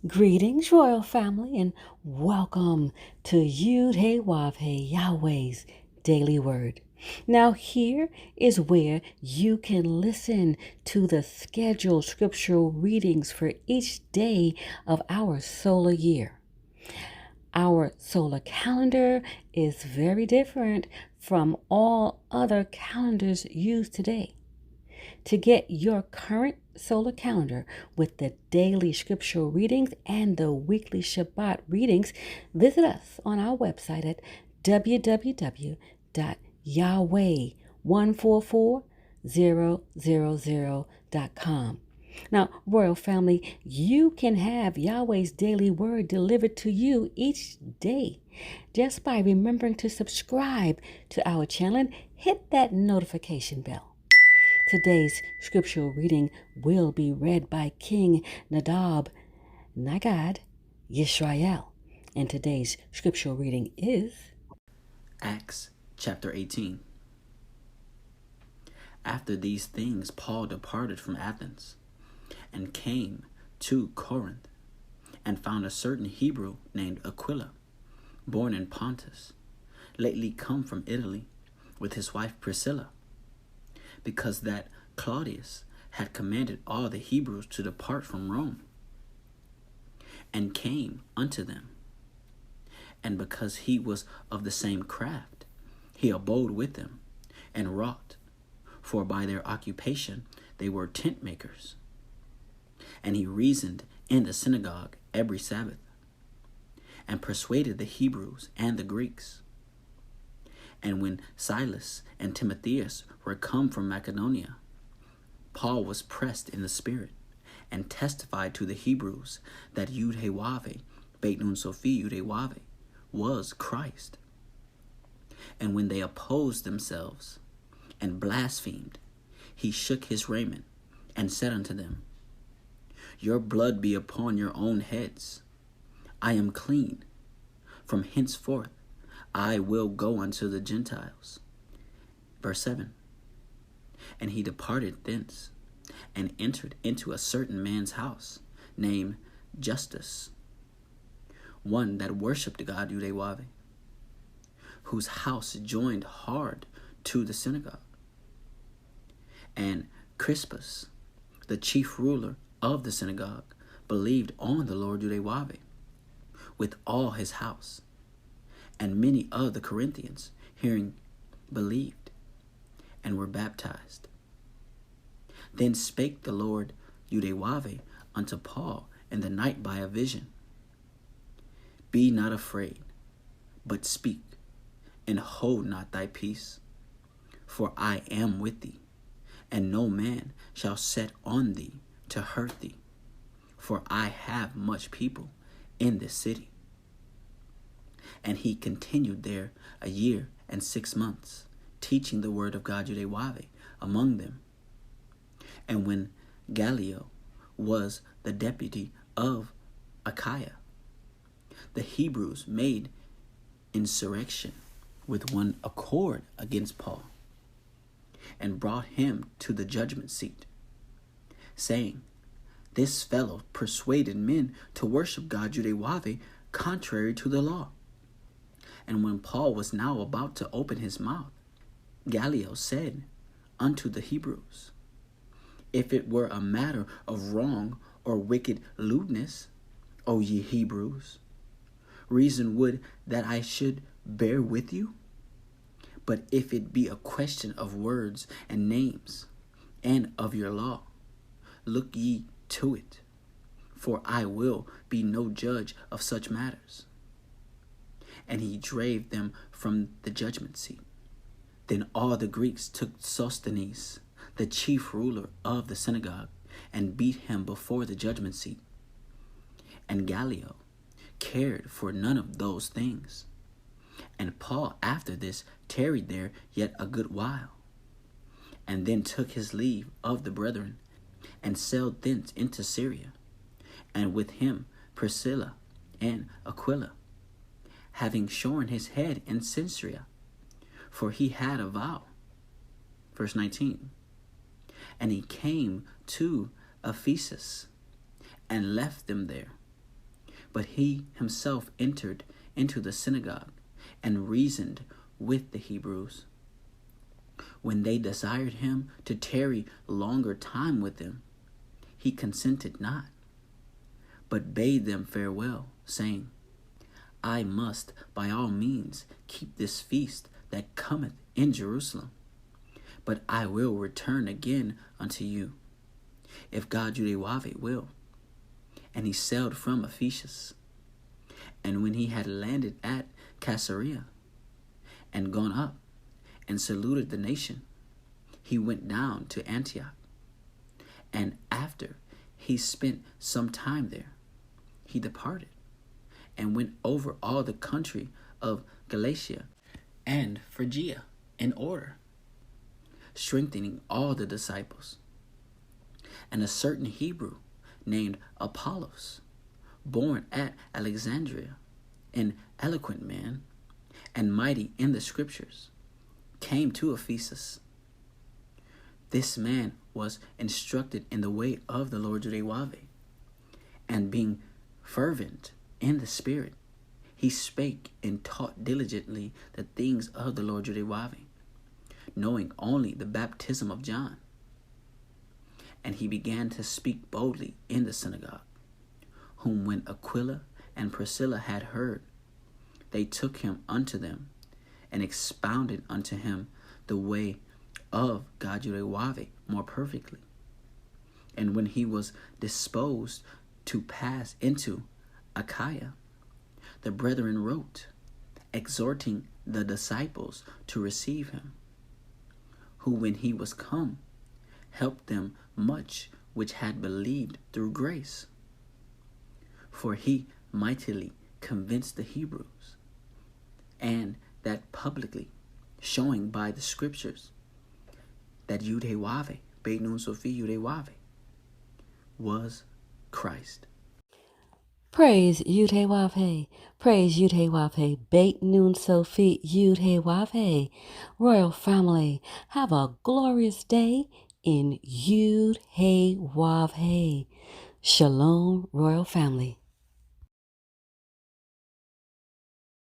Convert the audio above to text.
Greetings, royal family, and welcome to Yahweh, Yahweh's Daily Word. Now, here is where you can listen to the scheduled scriptural readings for each day of our solar year. Our solar calendar is very different from all other calendars used today. To get your current solar calendar with the daily scriptural readings and the weekly Shabbat readings, visit us on our website at www.yahweh144000.com. Now, Royal Family, you can have Yahweh's daily word delivered to you each day just by remembering to subscribe to our channel and hit that notification bell. Today's scriptural reading will be read by King Nadab Nagad Yisrael. And today's scriptural reading is Acts chapter 18. After these things, Paul departed from Athens and came to Corinth and found a certain Hebrew named Aquila, born in Pontus, lately come from Italy with his wife Priscilla, because that Claudius had commanded all the Hebrews to depart from Rome, and came unto them. And because he was of the same craft, he abode with them, and wrought, for by their occupation they were tent makers. And he reasoned in the synagogue every Sabbath, and persuaded the Hebrews and the Greeks. And when Silas and Timotheus were come from Macedonia, Paul was pressed in the spirit, and testified to the Hebrews that Yahweh, Beit Nun Sophie Yahweh, was Christ. And when they opposed themselves and blasphemed, he shook his raiment, and said unto them, Your blood be upon your own heads. I am clean. From henceforth I will go unto the Gentiles. Verse 7. And he departed thence, and entered into a certain man's house, named Justus, one that worshipped God Yahweh, whose house joined hard to the synagogue. And Crispus, the chief ruler of the synagogue, believed on the Lord Yahweh with all his house. And many of the Corinthians, hearing, believed, and were baptized. Then spake the Lord Yahweh unto Paul in the night by a vision, Be not afraid, but speak, and hold not thy peace. For I am with thee, and no man shall set on thee to hurt thee. For I have much people in this city. And he continued there 1 year and 6 months, teaching the word of God Yahweh among them. And when Gallio was the deputy of Achaia, the Hebrews made insurrection with one accord against Paul, and brought him to the judgment seat, saying, This fellow persuaded men to worship God Yahweh contrary to the law. And when Paul was now about to open his mouth, Gallio said unto the Hebrews, If it were a matter of wrong or wicked lewdness, O ye Hebrews, reason would that I should bear with you. But if it be a question of words and names, and of your law, look ye to it, for I will be no judge of such matters. And he drave them from the judgment seat. Then all the Greeks took Sosthenes, the chief ruler of the synagogue, and beat him before the judgment seat. And Gallio cared for none of those things. And Paul after this tarried there yet a good while, and then took his leave of the brethren, and sailed thence into Syria, and with him Priscilla and Aquila, having shorn his head in Caesarea, for he had a vow. Verse 19. And he came to Ephesus, and left them there, But he himself entered into the synagogue and reasoned with the Hebrews. When they desired him to tarry longer time with them, he consented not, but bade them farewell, saying, I must by all means keep this feast that cometh in Jerusalem, but I will return again unto you, if God Yahweh will. And he sailed from Ephesus. And when he had landed at Caesarea, and gone up, and saluted the nation, he went down to Antioch. And after he spent some time there, he departed, and went over all the country of Galatia and Phrygia in order, strengthening all the disciples. And a certain Hebrew named Apollos, born at Alexandria, an eloquent man, and mighty in the scriptures, came to Ephesus. This man was instructed in the way of the Lord Yahweh, and being fervent in the Spirit, he spake and taught diligently the things of the Lord Yahweh, knowing only the baptism of John. And he began to speak boldly in the synagogue, whom when Aquila and Priscilla had heard, they took him unto them, and expounded unto him the way of God Yahweh more perfectly. And when he was disposed to pass into Achaia, the brethren wrote, exhorting the disciples to receive him, who when he was come, helped them much which had believed through grace. For he mightily convinced the Hebrews, and that publicly, showing by the scriptures that Yahweh, Beit Nun Sophie Yahweh, was Christ. Praise Yud-Heh-Wav-Heh. Praise Yud-Heh-Wav-Heh. Beit Nun Sophie Yud-Heh-Wav-Heh. Royal family, have a glorious day in Yud-Heh-Wav-Heh. Shalom, royal family.